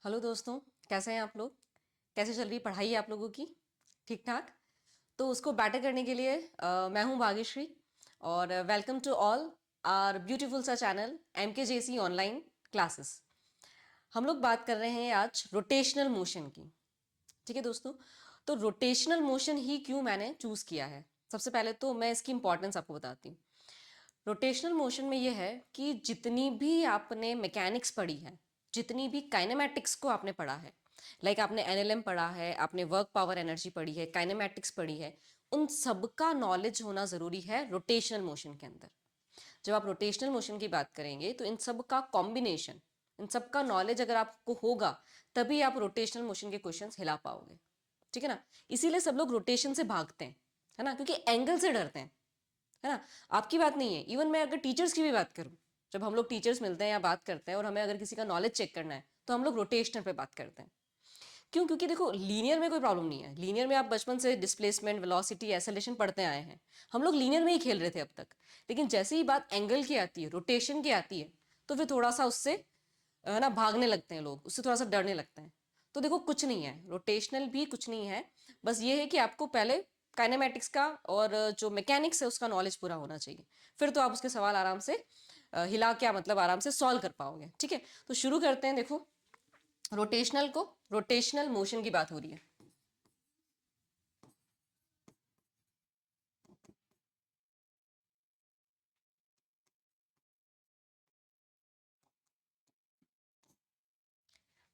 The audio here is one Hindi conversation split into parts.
हेलो दोस्तों, कैसे हैं आप लोग। कैसे चल रही पढ़ाई आप लोगों की? ठीक ठाक। तो उसको बेटर करने के लिए मैं हूं भाग्यश्री और welcome to all our beautiful सा चैनल MKJC ऑनलाइन क्लासेस। हम लोग बात कर रहे हैं आज रोटेशनल मोशन की। ठीक है दोस्तों, तो रोटेशनल मोशन ही क्यों मैंने चूज किया है, सबसे पहले तो मैं इसकी इंपॉर्टेंस आपको बताती हूँ। रोटेशनल मोशन में यह है कि जितनी भी आपने मैकेनिक्स पढ़ी है, जितनी भी काइनेमैटिक्स को आपने पढ़ा है, लाइक आपने NLM पढ़ा है, आपने वर्क पावर एनर्जी पढ़ी है, काइनेमैटिक्स पढ़ी है, उन सबका नॉलेज होना ज़रूरी है रोटेशनल मोशन के अंदर। जब आप रोटेशनल मोशन की बात करेंगे तो इन सब का कॉम्बिनेशन, इन सब का नॉलेज अगर आपको होगा तभी आप रोटेशनल मोशन के क्वेश्चंस हिला पाओगे। ठीक है ना। इसीलिए सब लोग रोटेशन से भागते हैं, है ना, क्योंकि एंगल से डरते हैं, है ना। आपकी बात नहीं है, इवन मैं अगर टीचर्स की भी बात करूं, जब हम लोग टीचर्स मिलते हैं या बात करते हैं और हमें अगर किसी का नॉलेज चेक करना है तो हम लोग रोटेशनल पे बात करते हैं। क्यों? क्योंकि देखो, लीनियर में कोई प्रॉब्लम नहीं है। लीनियर में आप बचपन से डिस्प्लेसमेंट, वेलोसिटी, एक्सेलरेशन पढ़ते आए हैं। हम लोग लीनियर में ही खेल रहे थे अब तक। लेकिन जैसे ही बात एंगल की आती है, रोटेशन की आती है, तो फिर थोड़ा सा उससे है ना भागने लगते हैं लोग, उससे थोड़ा सा डरने लगते हैं। तो देखो, कुछ नहीं है, रोटेशनल भी कुछ नहीं है। बस ये है कि आपको पहले काइनेमेटिक्स का और जो मैकेनिक्स है उसका नॉलेज पूरा होना चाहिए। फिर तो आप उसके सवाल आराम से हिला क्या मतलब आराम से सॉल्व कर पाओगे। ठीक है, तो शुरू करते हैं। देखो, रोटेशनल मोशन की बात हो रही है।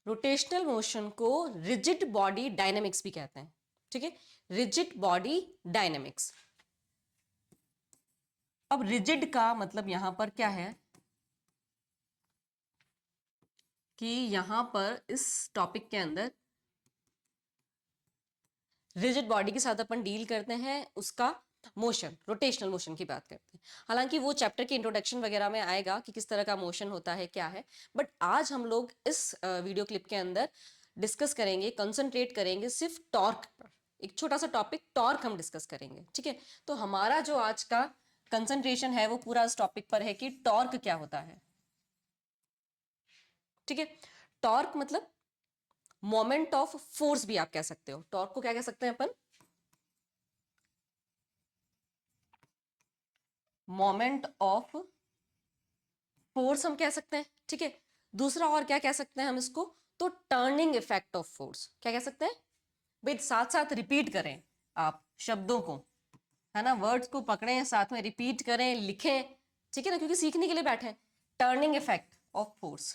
रोटेशनल मोशन को रिजिड बॉडी डायनेमिक्स भी कहते हैं। ठीक है, रिजिड बॉडी डायनेमिक्स। अब रिजिड का मतलब यहां पर क्या है कि यहां पर इस टॉपिक के अंदर रिजिड बॉडी के साथ अपन डील करते हैं, उसका मोशन, रोटेशनल मोशन की बात करते हैं। हालांकि वो चैप्टर के इंट्रोडक्शन वगैरह में आएगा कि किस तरह का मोशन होता है, क्या है। बट आज हम लोग इस वीडियो क्लिप के अंदर डिस्कस करेंगे, कंसंट्रेट करेंगे सिर्फ टॉर्क पर। एक छोटा सा टॉपिक टॉर्क हम डिस्कस करेंगे। ठीक है, तो हमारा जो आज का कंसंट्रेशन है वो पूरा इस टॉपिक पर है कि टॉर्क क्या होता है। ठीक है, टॉर्क मतलब मोमेंट ऑफ फोर्स भी आप कह सकते हो। टॉर्क को क्या कह सकते हैं अपन? मोमेंट ऑफ फोर्स हम कह सकते हैं। ठीक है, दूसरा और क्या कह सकते हैं हम इसको? तो टर्निंग इफेक्ट ऑफ फोर्स क्या कह सकते हैं भाई? साथ साथ रिपीट करें आप शब्दों को, है ना, वर्ड्स को पकड़ें, साथ में रिपीट करें, लिखें। ठीक है ना, क्योंकि सीखने के लिए बैठे हैं। Turning effect of force,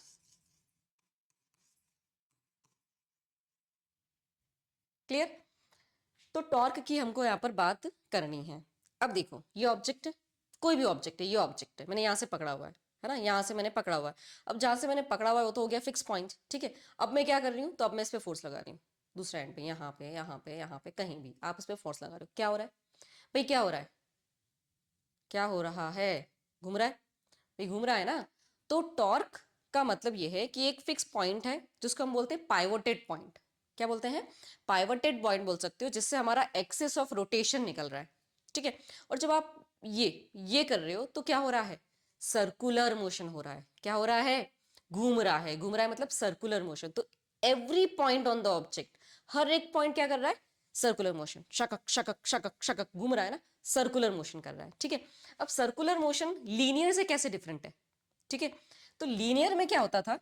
clear. तो टॉर्क की हमको यहां पर बात करनी है। अब देखो, ये ऑब्जेक्ट, कोई भी ऑब्जेक्ट है, ये ऑब्जेक्ट है, मैंने यहां से पकड़ा हुआ है ना, यहां से मैंने पकड़ा हुआ है। अब जहां से मैंने पकड़ा हुआ है वो तो हो गया फिक्स पॉइंट। ठीक है, अब मैं क्या कर रही हूं? तो अब मैं इस पे फोर्स लगा रही हूँ, दूसरे एंड पे, यहाँ पे, यहाँ पे, यहाँ पे, कहीं भी आप इस पे फोर्स लगा रहे हो। क्या हो रहा है भाई? क्या हो रहा है? क्या हो रहा है? घूम रहा है भाई, घूम रहा है ना। तो टॉर्क का मतलब यह है कि एक फिक्स पॉइंट है जिसको हम बोलते हैं पाइवोटेड पॉइंट। क्या बोलते हैं? पाइवोटेड पॉइंट बोल सकते हो, जिससे हमारा एक्सिस ऑफ रोटेशन निकल रहा है। ठीक है, और जब आप ये कर रहे हो तो क्या हो रहा है? सर्कुलर मोशन हो रहा है। क्या हो रहा है? घूम रहा है। घूम रहा है मतलब सर्कुलर मोशन। तो every point on the object, हर एक पॉइंट क्या कर रहा है? सर्कुलर मोशन, शकक शकक शकक शकक घूम रहा है ना, सर्कुलर मोशन कर रहा है। ठीक है, अब सर्कुलर मोशन लीनियर से कैसे डिफरेंट है? ठीक है, तो लीनियर में क्या होता था?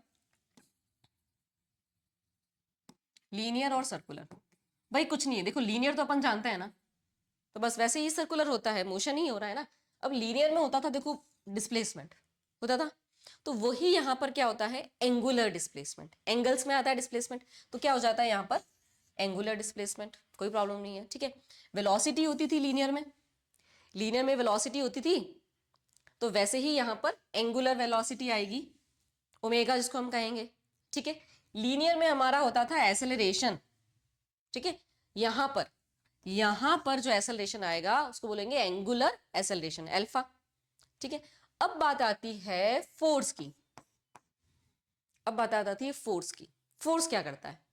लीनियर और सर्कुलर भाई कुछ नहीं है। देखो, लीनियर तो अपन जानते हैं ना, तो बस वैसे ही सर्कुलर होता है, मोशन ही हो रहा है ना। अब लीनियर में होता था, देखो, डिस्प्लेसमेंट होता था। तो वही यहां पर क्या होता है? Angular displacement. एंगल्स में आता है डिस्प्लेसमेंट, तो क्या हो जाता है यहां पर? Angular displacement. कोई प्रॉब्लम नहीं है। ठीक है, वेलोसिटी होती थी लीनियर में, लीनियर में वेलोसिटी होती थी, तो वैसे ही यहां पर एंगुलर वेलोसिटी आएगी, ओमेगा जिसको हम कहेंगे। ठीक है, लीनियर में हमारा होता था एसेलरेशन। ठीक है, यहां पर जो एसेलरेशन आएगा उसको बोलेंगे एंगुलर एसेलरेशन, अल्फा। ठीक है, अब बात आती है फोर्स की। अब बात आती है फोर्स की। फोर्स क्या करता है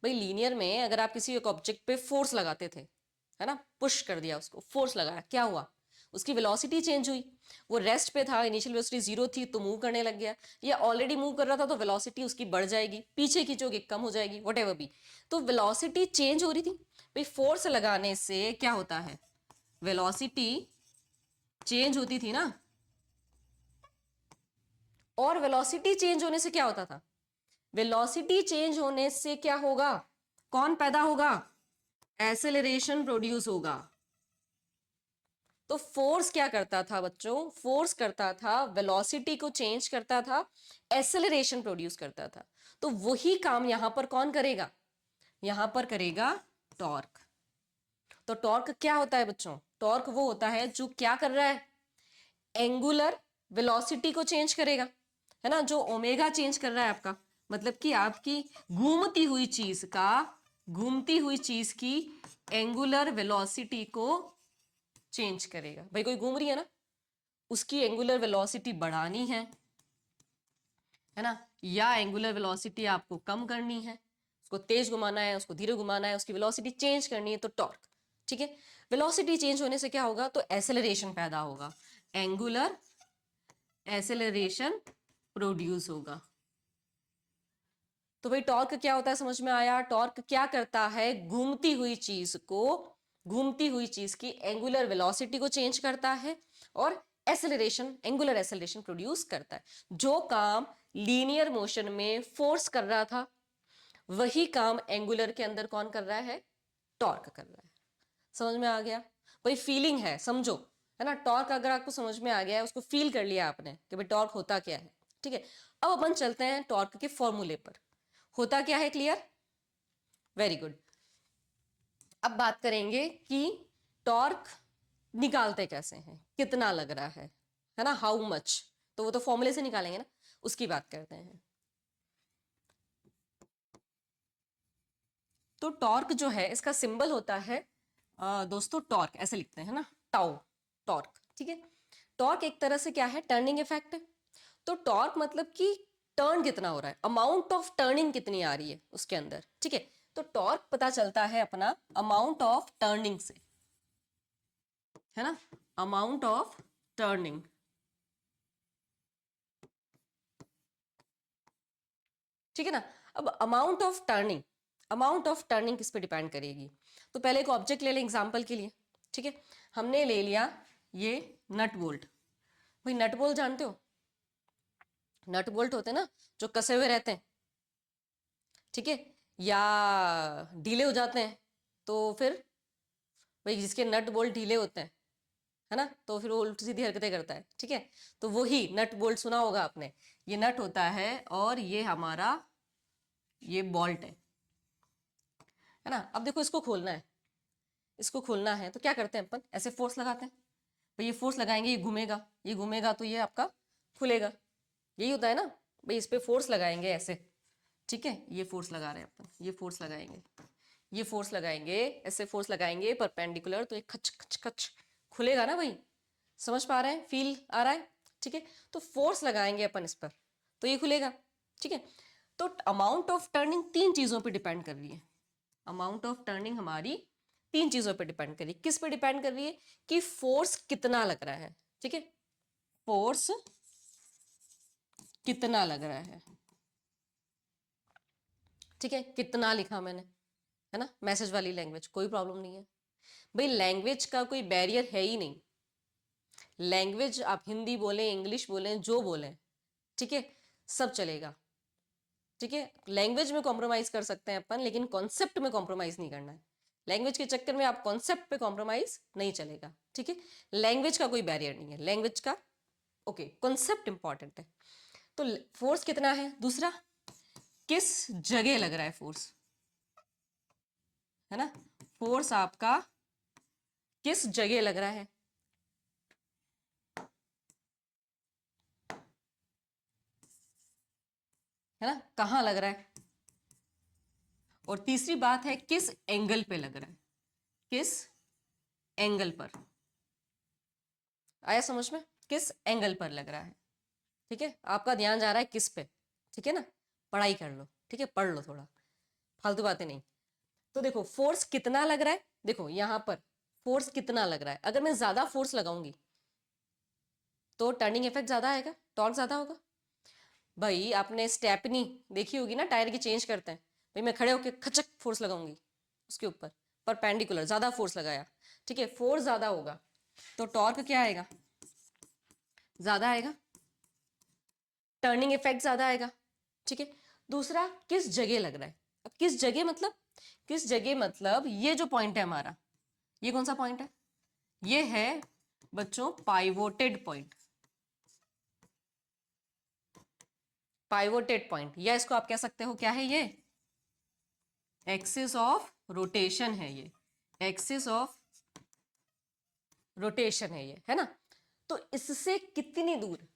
भाई? लीनियर में अगर आप किसी एक ऑब्जेक्ट पे फोर्स लगाते थे, है ना, पुश कर दिया उसको, फोर्स लगाया, क्या हुआ? उसकी वेलोसिटी चेंज हुई। वो रेस्ट पे था, इनिशियल वेलोसिटी 0 थी तो मूव करने लग गया, या ऑलरेडी मूव कर रहा था तो वेलोसिटी उसकी बढ़ जाएगी, पीछे खींचोगे कम हो जाएगी, व्हाटएवर भी। तो वेलोसिटी चेंज हो रही थी भाई, फोर्स लगाने से क्या होता है, वेलोसिटी चेंज होती थी ना। और वेलोसिटी चेंज होने से क्या होता था, वेलोसिटी चेंज होने से क्या होगा, कौन पैदा होगा, एक्सेलरेशन प्रोड्यूस होगा। तो फोर्स क्या करता था बच्चों, फोर्स करता था, वेलोसिटी को चेंज करता था, एक्सेलरेशन प्रोड्यूस करता था। तो वही काम यहां पर कौन करेगा, यहां पर करेगा टॉर्क। तो टॉर्क क्या होता है बच्चों, टॉर्क वो होता है जो क्या कर रहा है, एंगुलर वेलोसिटी को चेंज करेगा, है ना, जो ओमेगा चेंज कर रहा है आपका, मतलब कि आपकी घूमती हुई चीज का, घूमती हुई चीज की एंगुलर वेलोसिटी को चेंज करेगा। भाई कोई घूम रही है ना, उसकी एंगुलर वेलोसिटी बढ़ानी है ना, या एंगुलर वेलोसिटी आपको कम करनी है, उसको तेज घुमाना है, उसको धीरे घुमाना है, उसकी वेलोसिटी चेंज करनी है, तो टॉर्क। ठीक है, वेलोसिटी चेंज होने से क्या होगा, तो एक्सेलरेशन पैदा होगा, एंगुलर एक्सेलरेशन प्रोड्यूस होगा। तो भाई टॉर्क क्या होता है समझ में आया, टॉर्क क्या करता है, घूमती हुई चीज को, घूमती हुई चीज की एंगुलर वेलोसिटी को चेंज करता है और एक्सेलरेशन, एंगुलर एक्सेलरेशन प्रोड्यूस करता है। जो काम लीनियर मोशन में फोर्स कर रहा था, वही काम एंगुलर के अंदर कौन कर रहा है, टॉर्क कर रहा है। समझ में आ गया, भाई फीलिंग है, समझो, है ना, टॉर्क अगर आपको समझ में आ गया है, उसको फील कर लिया आपने कि भाई टॉर्क होता क्या है। ठीक है, अब अपन चलते हैं टॉर्क के फॉर्मूले पर, होता क्या है, क्लियर, वेरी गुड। अब बात करेंगे कि टॉर्क निकालते कैसे हैं, कितना लग रहा है ना, हाउ मच, तो वो तो फॉर्मूले से निकालेंगे ना, उसकी बात करते हैं। तो टॉर्क जो है इसका सिंबल होता है दोस्तों, टॉर्क ऐसे लिखते हैं ना, टाउ, टॉर्क। ठीक है, टॉर्क एक तरह से क्या है, टर्निंग इफेक्ट है। तो टॉर्क मतलब कि टर्न कितना हो रहा है, अमाउंट ऑफ टर्निंग कितनी आ रही है उसके अंदर। ठीक है, तो टॉर्क पता चलता है अपना अमाउंट ऑफ टर्निंग से, है ना, अमाउंट ऑफ टर्निंग। ठीक है ना, अब amount of turning, amount of turning किस पे डिपेंड करेगी, तो पहले एक ऑब्जेक्ट ले लें एग्जांपल के लिए। ठीक है, हमने ले लिया ये नट बोल्ट। भाई नट बोल्ट जानते हो, नट बोल्ट होते हैं ना जो कसे हुए रहते हैं, ठीक है, या ढीले हो जाते हैं, तो फिर भाई जिसके नट बोल्ट ढीले होते हैं, है ना, तो फिर वो उल्टी सीधी हरकतें करता है। ठीक है, तो वही नट बोल्ट सुना होगा आपने, ये नट होता है और ये हमारा ये बोल्ट है ना। अब देखो इसको खोलना है, इसको खोलना है तो क्या करते हैं अपन, ऐसे फोर्स लगाते हैं, भाई ये फोर्स लगाएंगे, ये घूमेगा, ये घूमेगा तो ये आपका खुलेगा, यही होता है ना, भाई इस पे फोर्स लगाएंगे ऐसे। ठीक है, ये फोर्स लगा रहे हैं अपन, ये फोर्स लगाएंगे, ये फोर्स लगाएंगे, ऐसे फोर्स लगाएंगे परपेंडिकुलर, तो ये खच खच खच खुलेगा ना भाई, समझ पा रहे हैं, फील आ रहा है। ठीक है, तो फोर्स लगाएंगे अपन इस पर तो ये खुलेगा। ठीक है, तो अमाउंट ऑफ टर्निंग तीन चीजों पे डिपेंड कर रही है, अमाउंट ऑफ टर्निंग हमारी तीन चीजों पे डिपेंड कर रही है। किस पे डिपेंड कर रही है, कि फोर्स कितना लग रहा है। ठीक है, फोर्स कितना लग रहा है। ठीक है, कितना लिखा मैंने, है ना, मैसेज वाली लैंग्वेज, कोई प्रॉब्लम नहीं है भाई, लैंग्वेज का कोई बैरियर है ही नहीं, लैंग्वेज आप हिंदी बोलें, इंग्लिश बोलें, जो बोलें, ठीक है, सब चलेगा। ठीक है, लैंग्वेज में कॉम्प्रोमाइज कर सकते हैं अपन, लेकिन कॉन्सेप्ट में कॉम्प्रोमाइज नहीं करना है, लैंग्वेज के चक्कर में आप कॉन्सेप्ट पे कॉम्प्रोमाइज नहीं चलेगा। ठीक है, लैंग्वेज का कोई बैरियर नहीं है, लैंग्वेज का ओके, कॉन्सेप्ट इंपॉर्टेंट है। तो फोर्स कितना है, दूसरा किस जगह लग रहा है फोर्स, है ना, फोर्स आपका किस जगह लग रहा है ना, कहां लग रहा है, और तीसरी बात है किस एंगल पे लग रहा है, किस एंगल पर, आया समझ में, किस एंगल पर लग रहा है। ठीक है, आपका ध्यान जा रहा है किस पे, ठीक है ना, पढ़ाई कर लो, ठीक है, पढ़ लो थोड़ा, फालतू बातें नहीं। तो देखो फोर्स कितना लग रहा है, देखो यहां पर फोर्स कितना लग रहा है, अगर मैं ज्यादा फोर्स लगाऊंगी, तो टर्निंग इफेक्ट ज़्यादा आएगा, टॉर्क ज़्यादा होगा। भाई आपने स्टेपनी देखी होगी ना, टायर की चेंज करते हैं, भाई मैं खड़े होकर खचक फोर्स लगाऊंगी उसके ऊपर, परपेंडिकुलर, ज़्यादा फोर्स लगाया, ठीक है, फोर्स ज़्यादा होगा तो टॉर्क क्या आएगा, ज़्यादा आएगा, टर्निंग इफेक्ट ज़्यादा आएगा, ठीक है। दूसरा, किस जगह लग रहा है। अब किस जगह मतलब, किस जगह मतलब ये जो पॉइंट है हमारा, ये कौन सा पॉइंट है, ये है बच्चों पाइवोटेड पॉइंट, पाइवोटेड पॉइंट, या इसको आप कह सकते हो क्या है, ये एक्सिस ऑफ रोटेशन है, ये एक्सिस ऑफ रोटेशन है, ये है ना। तो इससे कितनी दूर,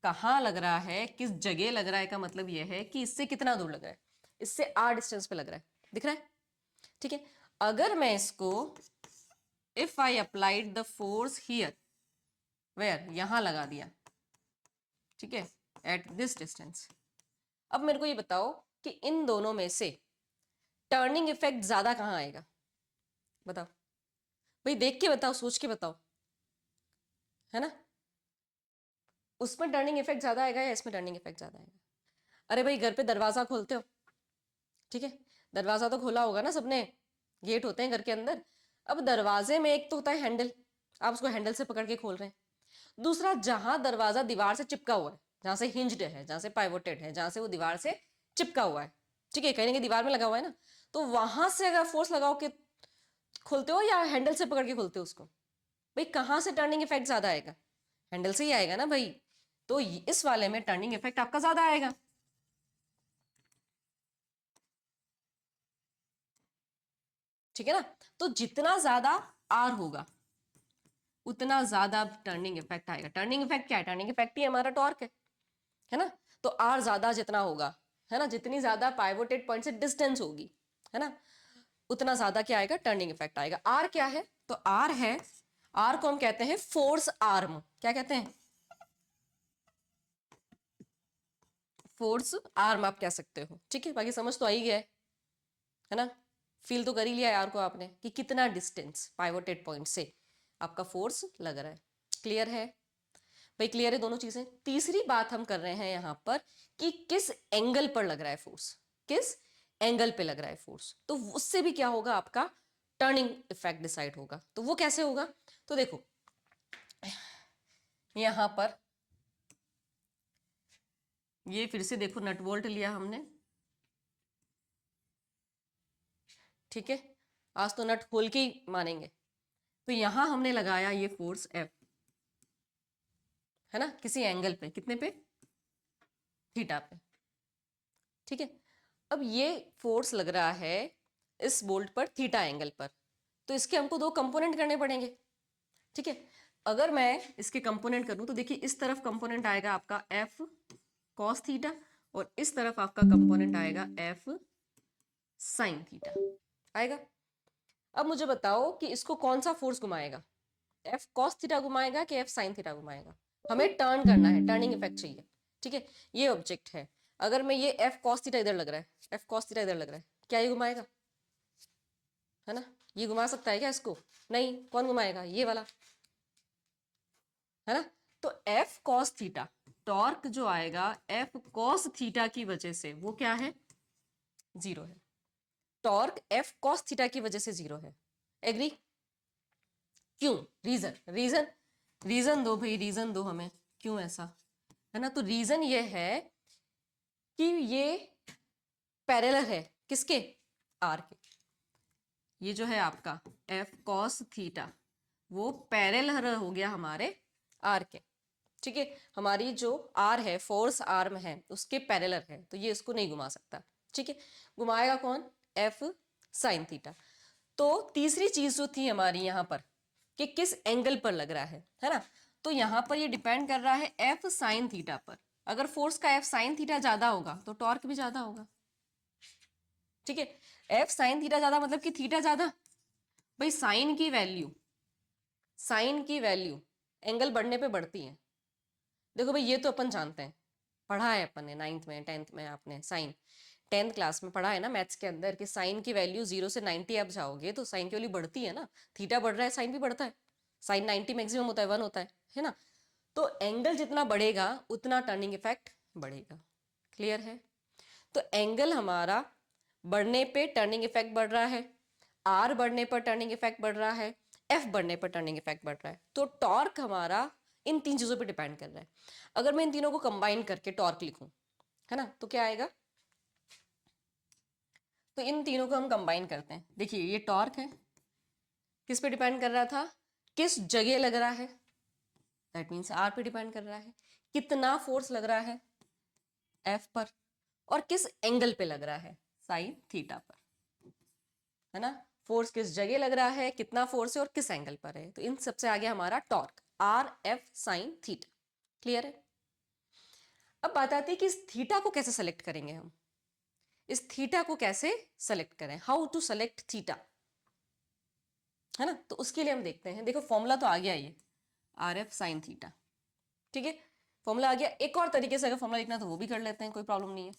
कहाँ लग रहा है, किस जगह लग रहा है, का मतलब यह है कि इससे कितना दूर लग रहा है, इससे आर डिस्टेंस पे लग रहा है, दिख रहा है, ठीक है। अगर मैं इसको, if I applied the force here, where, यहां लगा दिया, ठीक है, एट दिस डिस्टेंस। अब मेरे को ये बताओ कि इन दोनों में से टर्निंग इफेक्ट ज्यादा कहाँ आएगा, बताओ भाई, देख के बताओ, सोच के बताओ, है ना। उसमें टर्निंग इफेक्ट ज्यादा आएगा या इसमें टर्निंग इफेक्ट ज्यादा आएगा। अरे भाई घर पे दरवाजा खोलते हो, ठीक है, दरवाजा तो खोला होगा ना सबने, गेट होते हैं घर के अंदर। अब दरवाजे में एक तो होता है हैंडल, आप उसको हैंडल से पकड़ के खोल रहे हैं। दूसरा, जहां दरवाजा दीवार से चिपका हुआ है, जहां से हिंज्ड है, जहां से पाइवोटेड है, जहां से वो दीवार से चिपका हुआ है, ठीक है, कहीं ना कहीं दीवार में लगा हुआ है ना, तो वहां से अगर फोर्स लगाओ के खोलते हो या हैंडल से पकड़ के खोलते हो उसको, भाई कहां से टर्निंग इफेक्ट ज्यादा आएगा, हैंडल से ही आएगा ना भाई। तो इस वाले में टर्निंग इफेक्ट आपका ज्यादा आएगा, ठीक है ना। तो जितना ज्यादा आर होगा उतना ज्यादा टर्निंग इफेक्ट आएगा। टर्निंग इफेक्ट क्या है, टर्निंग इफेक्ट ही हमारा टॉर्क है ना। तो आर ज्यादा जितना होगा, है ना, जितनी ज्यादा पाइवोटेड पॉइंट से डिस्टेंस होगी, है ना, उतना ज्यादा क्या आएगा, टर्निंग इफेक्ट आएगा। आर क्या है, तो आर है, आर को हम कहते हैं फोर्स आर्म, क्या कहते हैं, फोर्स आर्म आप कह सकते हो, ठीक है। बाकी समझ तो आ ही गया है ना, फील तो कर ही लिया यार को आपने कि कितना डिस्टेंस पाइवोटेड पॉइंट से आपका फोर्स लग रहा है। क्लियर है भाई, क्लियर है दोनों चीजें। तीसरी बात हम कर रहे हैं यहां पर कि किस एंगल पर लग रहा है फोर्स, किस एंगल पे लग रहा है फोर्स, तो उससे भी क्या होगा, आपका टर्निंग इफेक्ट डिसाइड होगा। तो वो कैसे होगा, तो देखो यहां पर ये फिर से देखो नट बोल्ट लिया हमने, ठीक है, आज तो नट खोल के ही मानेंगे। तो यहां हमने लगाया ये फोर्स एफ, है ना, किसी एंगल पे, कितने पे, थीटा पे, ठीक है। अब ये फोर्स लग रहा है इस बोल्ट पर थीटा एंगल पर, तो इसके हमको दो कंपोनेंट करने पड़ेंगे, ठीक है। अगर मैं इसके कंपोनेंट करूं तो देखिए इस तरफ कंपोनेंट आएगा आपका एफ कॉस थीटा, और इस तरफ आपका कंपोनेंट आएगा एफ साइन थीटा आएगा। अब मुझे बताओ कि इसको कौन सा फोर्स घुमाएगा, एफ कॉस थीटा घुमाएगा कि एफ साइन थीटा घुमाएगा। हमें टर्न करना है, टर्निंग इफेक्ट चाहिए, ठीक है। ये ऑब्जेक्ट है, अगर मैं ये एफ कॉस थीटा इधर लग रहा है, एफ कॉस थीटा इधर लग रहा है, क्या ये घुमाएगा, है ना, ये घुमा सकता है क्या इसको, नहीं, कौन घुमाएगा, ये वाला, है ना। तो एफ कॉस थीटा, टॉर्क जो आएगा एफ कॉस थीटा की वजह से वो क्या है, जीरो है। टॉर्क एफ कॉस थीटा की वजह से जीरो है, एग्री। क्यों, रीजन, रीजन, रीजन दो भाई, रीजन दो हमें, क्यों ऐसा, है ना। तो रीजन ये है कि ये पैरेलल है किसके, आर के। ये जो है आपका एफ कॉस थीटा वो पैरेलल हो गया हमारे आर के, ठीक है। हमारी जो आर है, फोर्स आर्म है, उसके पैरेलल है, तो ये इसको नहीं घुमा सकता, ठीक है। घुमाएगा कौन, एफ साइन थीटा। तो तीसरी चीज जो थी हमारी यहाँ पर कि किस एंगल पर लग रहा है ना, तो यहाँ पर ये डिपेंड कर रहा है एफ साइन थीटा पर। अगर फोर्स का एफ साइन थीटा ज्यादा होगा तो टॉर्क भी ज्यादा होगा, ठीक है। एफ साइन थीटा ज्यादा मतलब कि थीटा ज्यादा, भाई साइन की वैल्यू, साइन की वैल्यू एंगल बढ़ने पे बढ़ती है। देखो भाई ये तो अपन जानते हैं, पढ़ा है अपन ने नाइन्थ में, टेंथ में, आपने साइन टेंथ क्लास में पढ़ा है ना मैथ्स के अंदर कि साइन की वैल्यू 0 से 90 आप जाओगे तो साइन की वैल्यू बढ़ती है ना, थीटा बढ़ रहा है साइन भी बढ़ता है, साइन 90 मैक्सिमम होता है, 1 होता है ना। तो एंगल जितना बढ़ेगा उतना टर्निंग इफेक्ट बढ़ेगा। क्लियर है? तो एंगल हमारा बढ़ने पे टर्निंग इफेक्ट बढ़ रहा है, आर बढ़ने पर टर्निंग इफेक्ट बढ़ रहा है, एफ बढ़ने पर टर्निंग इफेक्ट बढ़ रहा है। तो टॉर्क हमारा इन तीन चीजों पे डिपेंड कर रहा है। अगर मैं इन तीनों को कंबाइन करके टॉर्क लिखूं, है ना, तो क्या आएगा? तो इन तीनों को हम कंबाइन करते हैं। देखिए ये टॉर्क है, किस पे डिपेंड कर रहा था? किस जगह लग रहा है, दैट मीन्स आर पे डिपेंड कर रहा है। कितना फोर्स लग रहा है, एफ पर। और किस एंगल पे लग रहा है, साइन थीटा पर, है ना। फोर्स किस जगह लग रहा है, कितना फोर्स है और किस एंगल पर है। तो इन सबसे आगे हमारा torque, are F sine theta. Clear है? अब बात आती है कि इस थीटा को कैसे सेलेक्ट करेंगे हम। इस थीटा को कैसे सेलेक्ट करें, हाउ टू सेलेक्ट थीटा, है ना। तो उसके लिए हम देखते हैं, देखो फॉर्मूला तो आ गया ये, आर एफ साइन थीटा। ठीक है, फॉर्मूला आ गया। एक और तरीके से अगर फॉर्मूला लिखना तो वो भी कर लेते हैं, कोई प्रॉब्लम नहीं है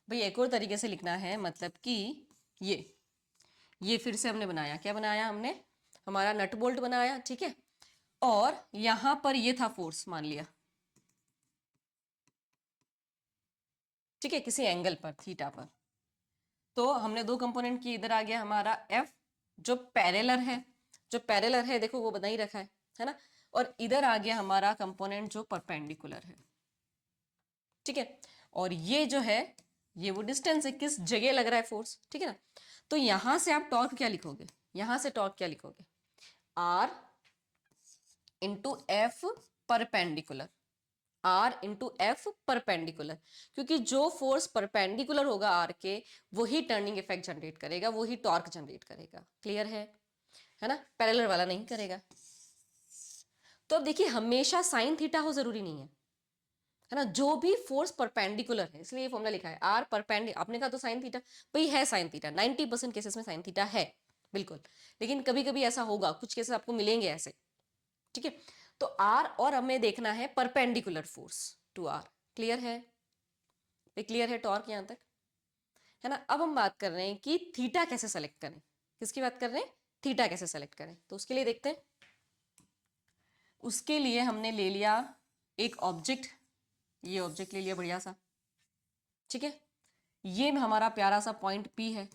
भाई। एक और तरीके से लिखना है, मतलब कि ये फिर से हमने बनाया, क्या बनाया हमने, हमारा नट बोल्ट बनाया, ठीक है। और यहां पर ये था फोर्स, मान लिया, ठीक है, किसी एंगल पर, थीटा पर। तो हमने दो कंपोनेंट की, इधर आ गया हमारा एफ जो पैरेलल है, जो पैरेलल है देखो वो बना ही रखा है ना। और इधर आ गया हमारा कंपोनेंट जो परपेंडिकुलर है, ठीक है। और ये जो है, ये वो डिस्टेंस है, किस जगह लग रहा है फोर्स, ठीक है ना। तो यहां से आप टॉर्क क्या लिखोगे, यहां से टॉर्क क्या लिखोगे, R into F perpendicular, R into F perpendicular. क्योंकि जो फोर्स परपेंडिकुलर होगा आर के, वही टर्निंग इफेक्ट जनरेट करेगा, वही टॉर्क जनरेट करेगा। क्लियर है ना, पैरेलल वाला नहीं करेगा। तो अब देखिए, हमेशा साइन थीटा हो जरूरी नहीं है ना, जो भी फोर्स परपेंडिकुलर है, इसलिए ये फॉर्मूला लिखा है आर परपेंडिकुलर। आपने कहा तो साइन थीटा, भाई है साइन थीटा, 90% केसेस में साइन थीटा है, बिल्कुल। लेकिन कभी कभी ऐसा होगा, कुछ केसेस आपको मिलेंगे ऐसे, ठीक है। तो आर, और हमें देखना है perpendicular force to R. Clear है? क्लियर है टॉर्क यहां तक, है ना। अब हम बात कर रहे हैं कि थीटा कैसे सेलेक्ट करें। किसकी बात कर रहे हैं? थीटा कैसे सेलेक्ट करें। तो उसके लिए देखते हैं, उसके लिए हमने ले लिया एक ऑब्जेक्ट, ये ऑब्जेक्ट ले लिया बढ़िया सा, ठीक है। ये हमारा प्यारा सा पॉइंट पी है,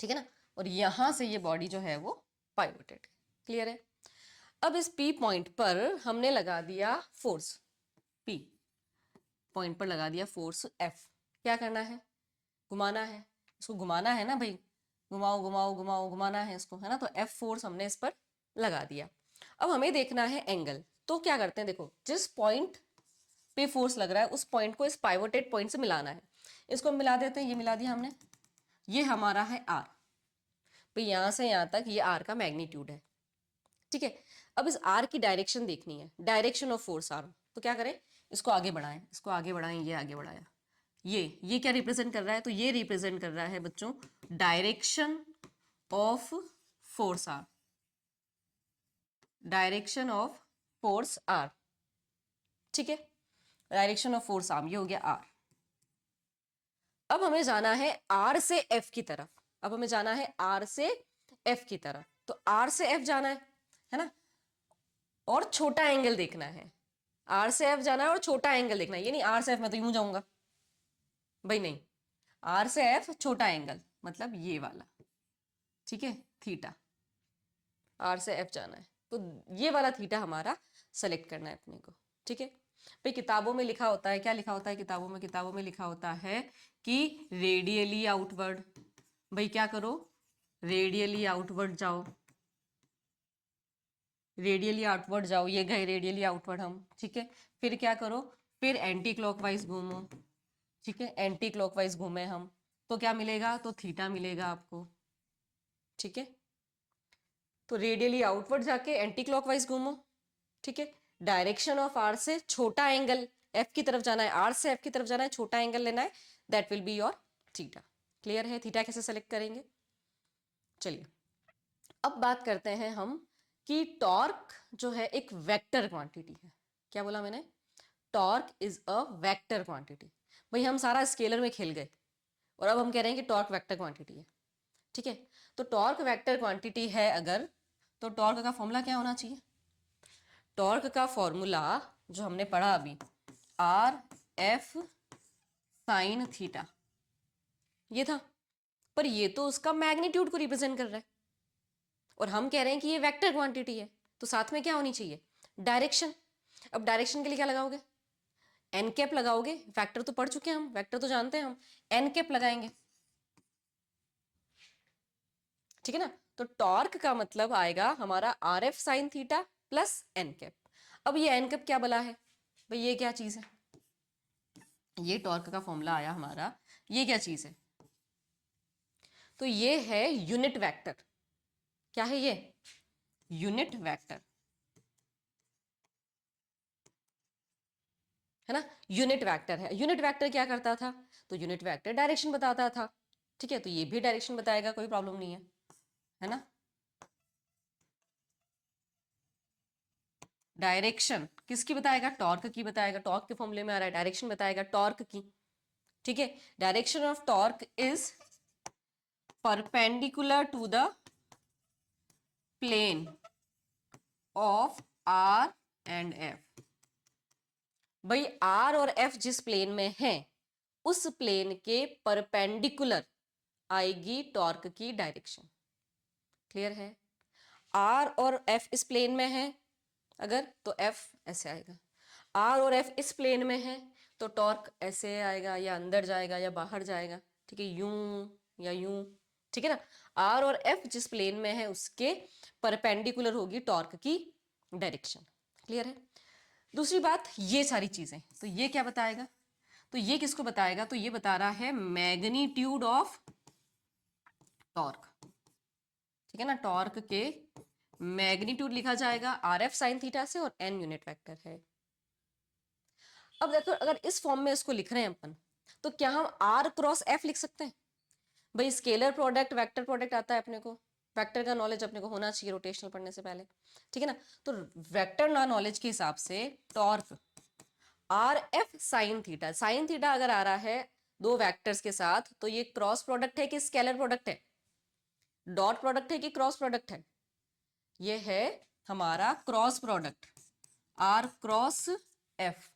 ठीक है ना। और यहां से ये बॉडी जो है वो पाइवोटेड। क्लियर है? अब इस पी पॉइंट पर हमने लगा दिया फोर्स, पी पॉइंट पर लगा दिया फोर्स एफ। क्या करना है? घुमाना है इसको, घुमाना है ना भाई, घुमाओ घुमाओ घुमाओ, घुमाना है इसको, है ना। तो एफ फोर्स हमने इस पर लगा दिया। अब हमें देखना है एंगल। तो क्या करते हैं, देखो जिस पॉइंट पे फोर्स लग रहा है उस पॉइंट को इस पाइवोटेड पॉइंट से मिलाना है। इसको मिला देते हैं, ये मिला दिया हमने, ये हमारा है आर। तो यहां से यहां तक ये आर का मैग्नीट्यूड है, ठीक है। अब इस आर की डायरेक्शन देखनी है, डायरेक्शन ऑफ फोर्स आर। तो क्या करें, इसको आगे बढ़ाएं, इसको आगे बढ़ाएं, ये आगे बढ़ाया। ये क्या रिप्रेजेंट कर रहा है, तो ये रिप्रेजेंट कर रहा है बच्चों direction of force R, direction of force R, ठीक है। डायरेक्शन ऑफ फोर्स आर्म, ये हो गया आर। अब हमें जाना है आर से एफ की तरफ, अब हमें जाना है आर से एफ की तरफ। तो आर से एफ जाना है ना, और छोटा एंगल देखना है। आर से एफ जाना है और छोटा एंगल देखना है, ये नहीं आर से एफ मैं तो यूं जाऊंगा, भाई नहीं। आर से एफ छोटा एंगल, मतलब ये वाला, ठीक है, थीटा। आर से एफ जाना है तो ये वाला थीटा हमारा सेलेक्ट करना है अपने को, ठीक है। भाई किताबों में लिखा होता है, क्या लिखा होता है किताबों में, किताबों में लिखा होता है कि रेडियली आउटवर्ड। भाई क्या करो, रेडियली आउटवर्ड जाओ, रेडियली आउटवर्ड जाओ, ये गए रेडियली आउटवर्ड हम, ठीक है। फिर क्या करो, फिर एंटी क्लॉकवाइज घूमो, ठीक है, एंटी क्लॉकवाइज घूमे हम, तो क्या मिलेगा, तो थीटा मिलेगा आपको, ठीक है। तो रेडियली आउटवर्ड जाके एंटी क्लॉकवाइज घूमो, ठीक है। डायरेक्शन ऑफ आर से छोटा एंगल एफ की तरफ जाना है, आर से एफ की तरफ जाना है, छोटा एंगल लेना है, that will be your theta. Clear है? थीटा कैसे सेलेक्ट करेंगे। चलिए अब बात करते हैं हम कि टॉर्क जो है एक वेक्टर क्वांटिटी है। क्या बोला मैंने, torque is a vector quantity. भाई हम सारा स्केलर में खेल गए और अब हम कह रहे हैं कि टॉर्क वेक्टर क्वांटिटी है, ठीक है। तो टॉर्क वेक्टर क्वांटिटी है अगर, तो टॉर्क का फॉर्मूला क्या होना चाहिए, टॉर्क का फॉर्मूला जो हमने पढ़ा अभी, आर एफ साइन थीटा, ये था। पर ये तो उसका मैग्नीट्यूड को रिप्रेजेंट कर रहा है, और हम कह रहे हैं कि ये वेक्टर क्वांटिटी है, तो साथ में क्या होनी चाहिए, डायरेक्शन। अब डायरेक्शन के लिए क्या लगाओगे, एन कैप लगाओगे। वेक्टर तो पढ़ चुके हैं हम, वेक्टर तो जानते हैं हम, एन कैप लगाएंगे, ठीक है ना। तो टॉर्क का मतलब आएगा हमारा R F sine theta plus N cap. अब ये एन कैप क्या बला है भाई, ये क्या चीज है, ये टॉर्क का फॉर्मूला आया हमारा, ये क्या चीज है, तो ये है यूनिट वेक्टर। क्या है ये, यूनिट वेक्टर, है ना। यूनिट वेक्टर है। यूनिट वेक्टर क्या करता था, तो यूनिट वेक्टर डायरेक्शन बताता था, ठीक है। तो ये भी डायरेक्शन बताएगा, कोई प्रॉब्लम नहीं है ना। डायरेक्शन किसकी बताएगा, टॉर्क की बताएगा, टॉर्क के फॉर्मूले में आ रहा है, डायरेक्शन बताएगा टॉर्क की, ठीक है। Direction of torque is perpendicular to the plane of R and F. भाई आर और एफ जिस प्लेन में है, उस प्लेन के परपेंडिकुलर आएगी टॉर्क की डायरेक्शन। क्लियर है, आर और एफ इस प्लेन में है अगर, तो एफ ऐसे आएगा। आर और एफ इस प्लेन में है तो टॉर्क ऐसे आएगा, या अंदर जाएगा या बाहर जाएगा, ठीक है, यूं या यूं, ठीक है ना। आर और एफ जिस प्लेन में है उसके परपेंडिकुलर होगी टॉर्क की डायरेक्शन। क्लियर है। दूसरी बात, ये सारी चीजें, तो ये क्या बताएगा, तो ये किसको बताएगा, तो ये बता रहा है मैग्नीट्यूड ऑफ टॉर्क, ठीक है ना। टॉर्क के मैग्नीट्यूड लिखा जाएगा आर एफ साइन थीटा से, और एन यूनिट वेक्टर है। अब देखो, अगर इस फॉर्म में इसको लिख रहे हैं अपन, तो क्या हम आर क्रॉस एफ लिख सकते हैं। भाई स्केलर प्रोडक्ट वेक्टर प्रोडक्ट आता है अपने को, वेक्टर का नॉलेज अपने को होना चाहिए रोटेशनल पढ़ने से पहले, ठीक है ना। तो वेक्टर ना नॉलेज के हिसाब से torque are F sine theta, sine theta अगर आ रहा है दो वेक्टर्स के साथ, तो ये क्रॉस प्रोडक्ट है कि स्केलर प्रोडक्ट है, डॉट प्रोडक्ट है कि क्रॉस प्रोडक्ट है, ये है हमारा cross product, R cross F,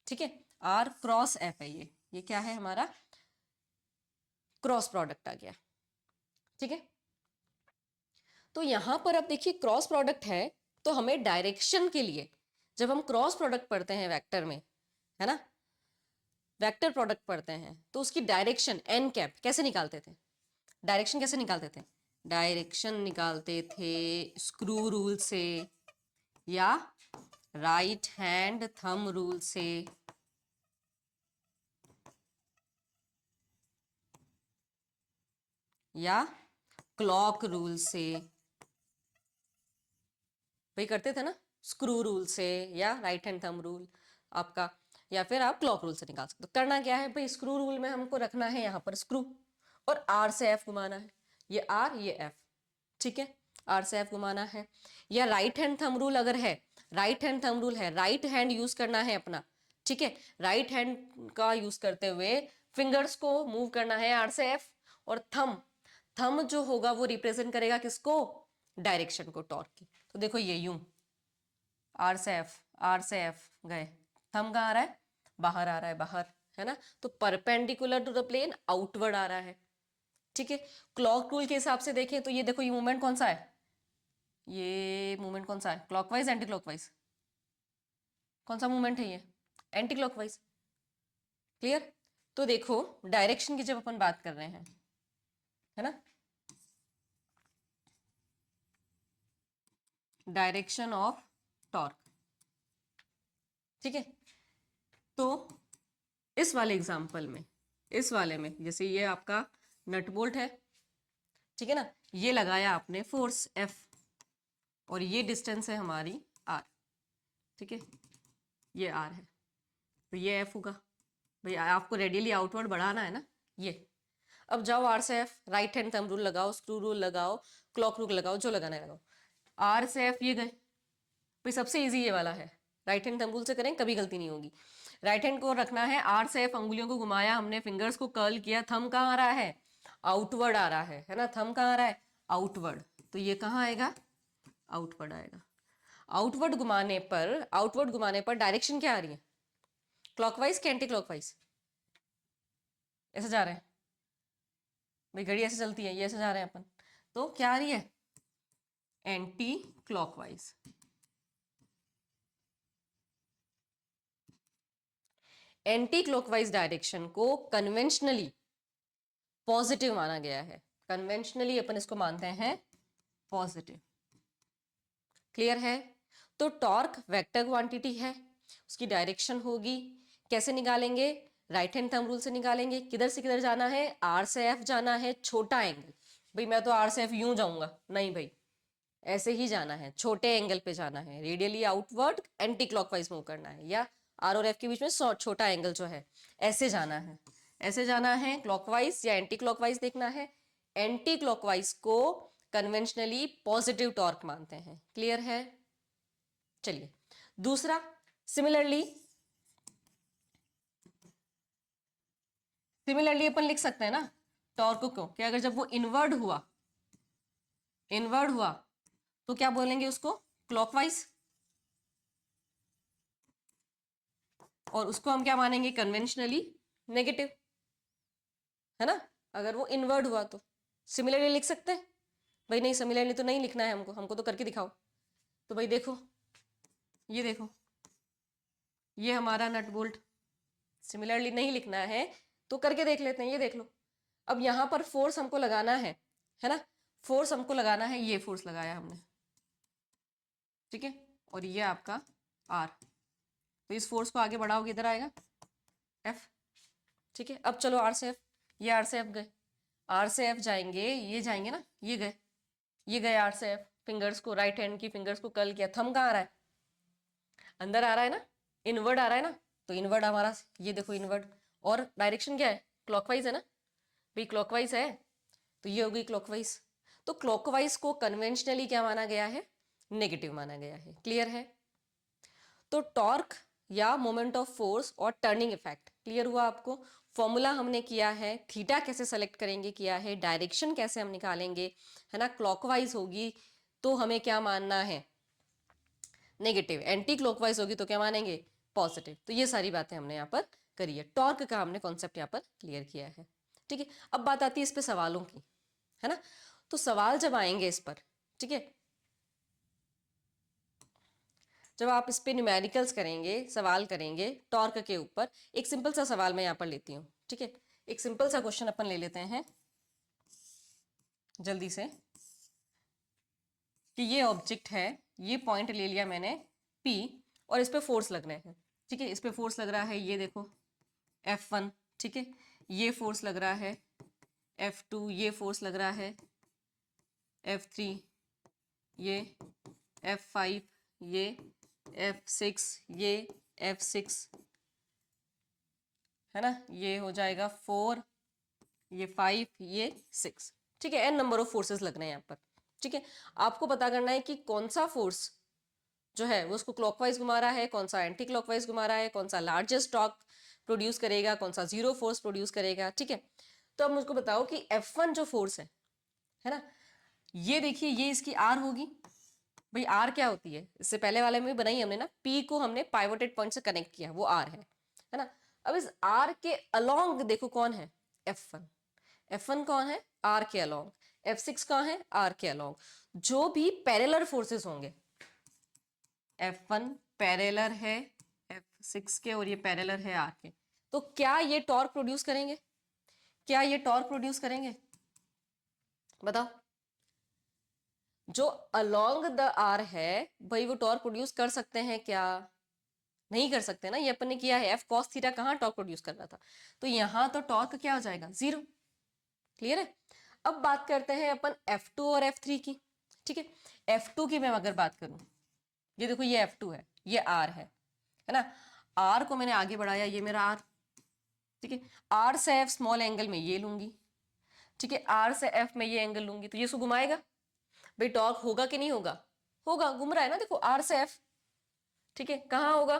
ठीक है। आर क्रॉस एफ है ये क्या है हमारा, क्रॉस प्रोडक्ट आ गया, ठीक है। तो यहां पर अब देखिए क्रॉस प्रोडक्ट है, तो हमें डायरेक्शन के लिए, जब हम क्रॉस प्रोडक्ट पढ़ते हैं वेक्टर में, है ना, वेक्टर प्रोडक्ट पढ़ते हैं, तो उसकी डायरेक्शन एन कैप कैसे निकालते थे, डायरेक्शन कैसे निकालते थे, डायरेक्शन निकालते थे स्क्रू रूल से, या राइट हैंड थंब रूल से, या क्लॉक रूल से। वही करते थे ना, स्क्रू रूल से या राइट हैंड थंब रूल आपका, या फिर आप क्लॉक रूल से निकाल सकते हो। करना क्या है भाई, स्क्रू रूल में हमको रखना है यहाँ पर स्क्रू, और आर से एफ घुमाना है, ये आर ये एफ, ठीक है, आर से एफ घुमाना है। या राइट हैंड थंब रूल अगर है, राइट हैंड थंब रूल है, राइट हैंड यूज करना है अपना, ठीक है, राइट हैंड का यूज करते हुए फिंगर्स को मूव करना है आर से एफ, और थंब, थंब जो होगा वो रिप्रेजेंट करेगा किसको, डायरेक्शन को, टॉर्क की। तो देखो ये यूं आर से एफ, आर से एफ गए, थंब कहाँ आ रहा है, बाहर आ रहा है, बाहर, है ना। तो perpendicular to the plane outward आ रहा है, ठीक है। क्लॉक रूल के हिसाब से देखें तो ये देखो, ये मूवमेंट कौन सा है, ये मूवमेंट कौन सा है, क्लॉकवाइज एंटी क्लॉकवाइज, कौन सा मूवमेंट है ये, एंटी क्लॉकवाइज। क्लियर। तो देखो डायरेक्शन की जब अपन बात कर रहे हैं, है ना, डायरेक्शन ऑफ टॉर्क, ठीक है। तो इस वाले एग्जांपल में, इस वाले में जैसे ये आपका नट बोल्ट है, ठीक है ना, ये लगाया आपने फोर्स एफ, और ये डिस्टेंस है हमारी आर, ठीक है, ये आर है, तो ये एफ होगा। भाई आपको रेडियली आउटवर्ड बढ़ाना है ना ये। अब जाओ आर से F, right hand thumb rule लगाओ, स्क्रू रूल लगाओ, क्लॉक रूल लगाओ, जो लगाना है लगाओ। आर से एफ ये गए, भाई सबसे इजी ये वाला है, राइट हैंड थंब रूल से करें कभी गलती नहीं होगी। राइट हैंड को रखना है, आर से एफ अंगुलियों को घुमाया हमने, फिंगर्स को कर्ल किया, थंब कहाँ आ रहा है, आउटवर्ड आ रहा है ना, थंब कहाँ आ रहा है, आउटवर्ड, तो ये कहाँ आएगा, आउटवर्ड आएगा। आउटवर्ड घुमाने पर डायरेक्शन क्या आ रही है, क्लॉकवाइज कि एंटी क्लॉकवाइज? ऐसे जा रहे हैं भाई, घड़ी ऐसे चलती है, ये ऐसे जा रहे हैं अपन, तो क्या आ रही है, anti clockwise. Anti clockwise direction को कन्वेंशनली पॉजिटिव माना गया है, कन्वेंशनली अपन इसको मानते हैं पॉजिटिव। क्लियर है? तो टॉर्क वेक्टर क्वांटिटी है, उसकी डायरेक्शन होगी, कैसे निकालेंगे, राइट हैंड थंब रूल से निकालेंगे। किधर से किधर जाना है, आर से एफ जाना है, छोटा एंगल। भाई मैं तो आर से एफ यूं जाऊंगा, नहीं भाई, ऐसे ही जाना है, छोटे एंगल पे जाना है, radially outward anti clockwise move करना है, या आर और एफ के बीच में छोटा एंगल जो है ऐसे जाना है, ऐसे जाना है, क्लॉकवाइज या एंटी क्लॉकवाइज देखना है। एंटी क्लॉकवाइज को कन्वेंशनली पॉजिटिव टॉर्क मानते हैं। क्लियर है? चलिए दूसरा, सिमिलरली अपन लिख सकते हैं ना टॉर्क को, कि अगर जब वो इनवर्ड हुआ तो क्या बोलेंगे उसको, क्लॉकवाइज, और उसको हम क्या मानेंगे, कन्वेंशनली नेगेटिव, है ना? अगर वो इनवर्ड हुआ तो सिमिलरली लिख सकते हैं। भाई नहीं, सिमिलरली तो नहीं लिखना है हमको, तो करके दिखाओ। तो भाई देखो, ये देखो, ये हमारा नट बोल्ट, सिमिलरली नहीं लिखना है तो करके देख लेते हैं। ये देख लो, अब यहां पर फोर्स हमको लगाना है ना, फोर्स हमको लगाना है, ये फोर्स लगाया हमने, ठीक है, और ये आपका आर, तो इस फोर्स को आगे बढ़ाओगे इधर आएगा एफ, ठीक है। अब चलो आर से एफ, ये आर से एफ गए, आर से एफ जाएंगे, ये जाएंगे ना, ये गए आर से एफ, फिंगर्स को, राइट हैंड की फिंगर्स को कर्ल किया, थंब कहाँ आ रहा है, अंदर आ रहा है ना, इनवर्ड आ रहा है ना, तो इनवर्ड हमारा, ये देखो इनवर्ड, और डायरेक्शन क्या है, क्लॉकवाइज है ना भाई, क्लॉकवाइज है, तो ये हो गई क्लॉकवाइज। तो क्लॉकवाइज को कन्वेंशनली क्या माना गया है, नेगेटिव माना गया है। क्लियर है? तो टॉर्क या मोमेंट ऑफ फोर्स और टर्निंग इफेक्ट क्लियर हुआ आपको। फॉर्मूला हमने किया है, थीटा कैसे सेलेक्ट करेंगे किया है, डायरेक्शन कैसे हम निकालेंगे, है ना, क्लॉकवाइज होगी तो हमें क्या मानना है, नेगेटिव, एंटी क्लॉकवाइज होगी तो क्या मानेंगे, पॉजिटिव। तो ये सारी बातें हमने यहाँ पर करी है, टॉर्क का हमने कॉन्सेप्ट यहाँ पर क्लियर किया है। ठीक है, अब बात आती है इस पे सवालों की, है ना। तो सवाल जब आएंगे इस पर, ठीक है, जब आप इस पे न्यूमेरिकल्स करेंगे, सवाल करेंगे टॉर्क के ऊपर, एक सिंपल सा सवाल मैं यहाँ पर लेती हूँ, ठीक है, एक सिंपल सा क्वेश्चन अपन ले लेते हैं जल्दी से, कि ये ऑब्जेक्ट है, ये पॉइंट ले लिया मैंने P, और इस पे फोर्स लग रहे हैं, ठीक है, इस पे फोर्स लग रहा है, ये देखो F1, ठीक है, ये फोर्स लग रहा है F2, ये फोर्स लग रहा है F3, ये F5, ये F6, ये F6, है ना, ये हो जाएगा 4, ये 5, ये 6, ठीक है, n नंबर ऑफ फोर्सेस लग रहे हैं यहाँ पर। ठीक है, आपको पता करना है कि कौन सा फोर्स जो है वो उसको क्लॉकवाइज घुमा रहा है, कौन सा एंटी क्लॉकवाइज घुमा रहा है, कौन सा लार्जेस्ट टॉर्क प्रोड्यूस करेगा, कौन सा जीरो फोर्स प्रोड्यूस करेगा। ठीक है, तो अब मुझको बताओ कि F1 जो फोर्स है ना, ये देखिए, ये इसकी आर होगी। भाई आर क्या होती है, इससे पहले वाले में भी बनाई हमने ना, पी को हमने पाइवोटेड पॉइंट से कनेक्ट किया, वो आर है ना। अब इस आर के अलोंग देखो कौन है, F1, F1 कौन है, आर के अलोंग, F6 कौन है, आर के अलोंग। जो भी पैरेलल फोर्सेस होंगे, F1 पैरेलल है F6 के, और ये पैरेलल है आर के, तो क्या ये टॉर्क प्रोड्यूस करेंगे, क्या ये टॉर्क प्रोड्यूस करेंगे, बताओ। जो अलोंग द आर है भाई, वो टॉर्क प्रोड्यूस कर सकते हैं क्या, नहीं कर सकते ना, ये अपन ने किया है, एफ कॉस थीटा कहाँ टॉर्क प्रोड्यूस कर रहा था, तो यहां तो टॉर्क क्या हो जाएगा, जीरो। क्लियर है? अब बात करते हैं अपन F2 और F3 की। ठीक है, F2 की मैं अगर बात करूं, ये देखो ये F2 है, ये R है ना, R को मैंने आगे बढ़ाया, ये मेरा R, ठीक है, R से F स्मॉल एंगल में ये लूंगी, ठीक है, R से F में ये एंगल लूंगी, तो ये इसको घुमाएगा भाई, टॉर्क होगा कि नहीं होगा, होगा, घूम रहा है ना, देखो R से F, ठीक है, कहाँ होगा,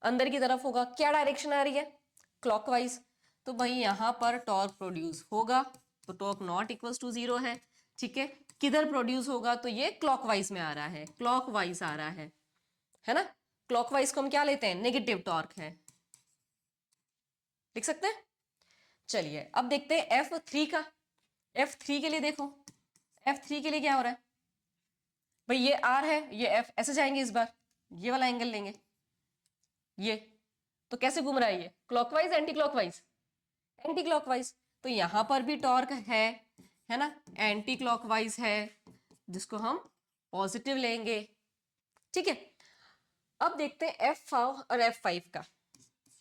अंदर की तरफ होगा, क्या डायरेक्शन आ रही है, क्लॉकवाइज, तो भाई यहां पर टॉर्क प्रोड्यूस होगा, तो torque not equals to zero है। ठीक है, किधर प्रोड्यूस होगा, तो ये क्लॉकवाइज में आ रहा है, क्लॉकवाइज आ रहा है, है ना। क्लॉकवाइज को हम क्या लेते हैं, नेगेटिव टॉर्क है, लिख सकते हैं। चलिए अब देखते हैं F3 का। F3 के लिए देखो, F3 के लिए क्या हो रहा है भाई, ये R है, ये F, ऐसे जाएंगे इस बार, ये वाला एंगल लेंगे, ये तो कैसे घूम रहा है ये, clockwise anti clockwise, anti clockwise. तो यहां पर भी टॉर्क है ना, एंटी क्लॉकवाइज है, जिसको हम पॉजिटिव लेंगे, ठीक है। अब देखते हैं F4 और F5 का,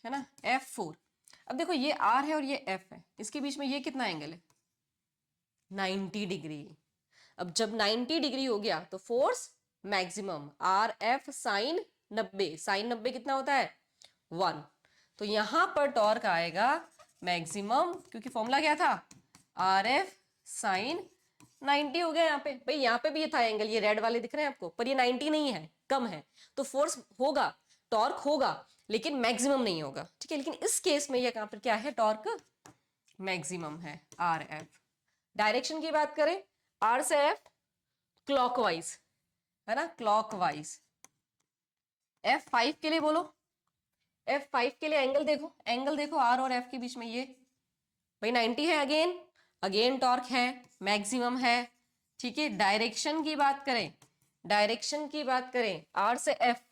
है ना, F4। अब देखो ये R है और ये F है, इसके बीच में ये कितना एंगल है, 90 डिग्री। अब जब 90 डिग्री हो गया तो force maximum, R F sine 90, sine 90 कितना होता है 1। तो यहां पर टॉर्क आएगा मैक्सिमम, क्योंकि फॉर्मूला क्या था, आर एफ साइन 90 हो गया। यहाँ पे भाई, यहाँ पे भी ये था एंगल, ये रेड वाले दिख रहे हैं आपको, पर ये 90 नहीं है, कम है, तो फोर्स होगा, टॉर्क होगा, लेकिन मैक्सिमम नहीं होगा, ठीक है। लेकिन इस केस में ये कहां पर क्या है, टॉर्क मैक्सिमम है, आर एफ। डायरेक्शन की बात करें, आर से एफ क्लॉकवाइज, है ना, क्लॉकवाइज। F5 के लिए बोलो, F5 के लिए एंगल देखो, एंगल देखो आर और एफ के बीच में, ये भाई 90 है, अगेन अगेन टॉर्क है, मैक्सिमम है, ठीक है। डायरेक्शन की बात करें, डायरेक्शन की बात करें, आर से F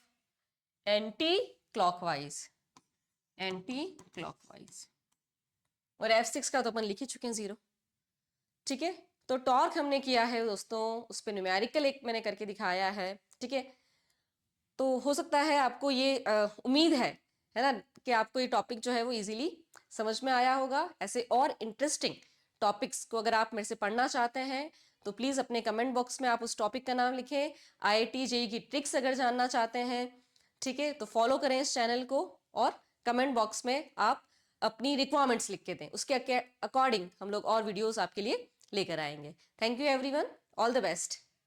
anti clockwise, anti clockwise. और F6 का तो अपन लिख ही चुके हैं 0, ठीक है। तो टॉर्क हमने किया है दोस्तों, उस पर न्यूमेरिकल एक मैंने करके दिखाया है, ठीक है। तो हो सकता है आपको ये उम्मीद है ना, कि आपको ये टॉपिक जो है वो इजीली समझ में आया होगा। ऐसे और इंटरेस्टिंग टॉपिक्स को अगर आप मेरे से पढ़ना चाहते हैं तो प्लीज अपने कमेंट बॉक्स में आप उस टॉपिक का नाम लिखें। IIT JEE की ट्रिक्स अगर जानना चाहते हैं, ठीक है, तो फॉलो करें इस चैनल को, और कमेंट बॉक्स में आप अपनी रिक्वायरमेंट्स लिख के दें, उसके अकॉर्डिंग हम लोग और वीडियोस आपके लिए लेकर आएंगे। Thank you everyone, all the best.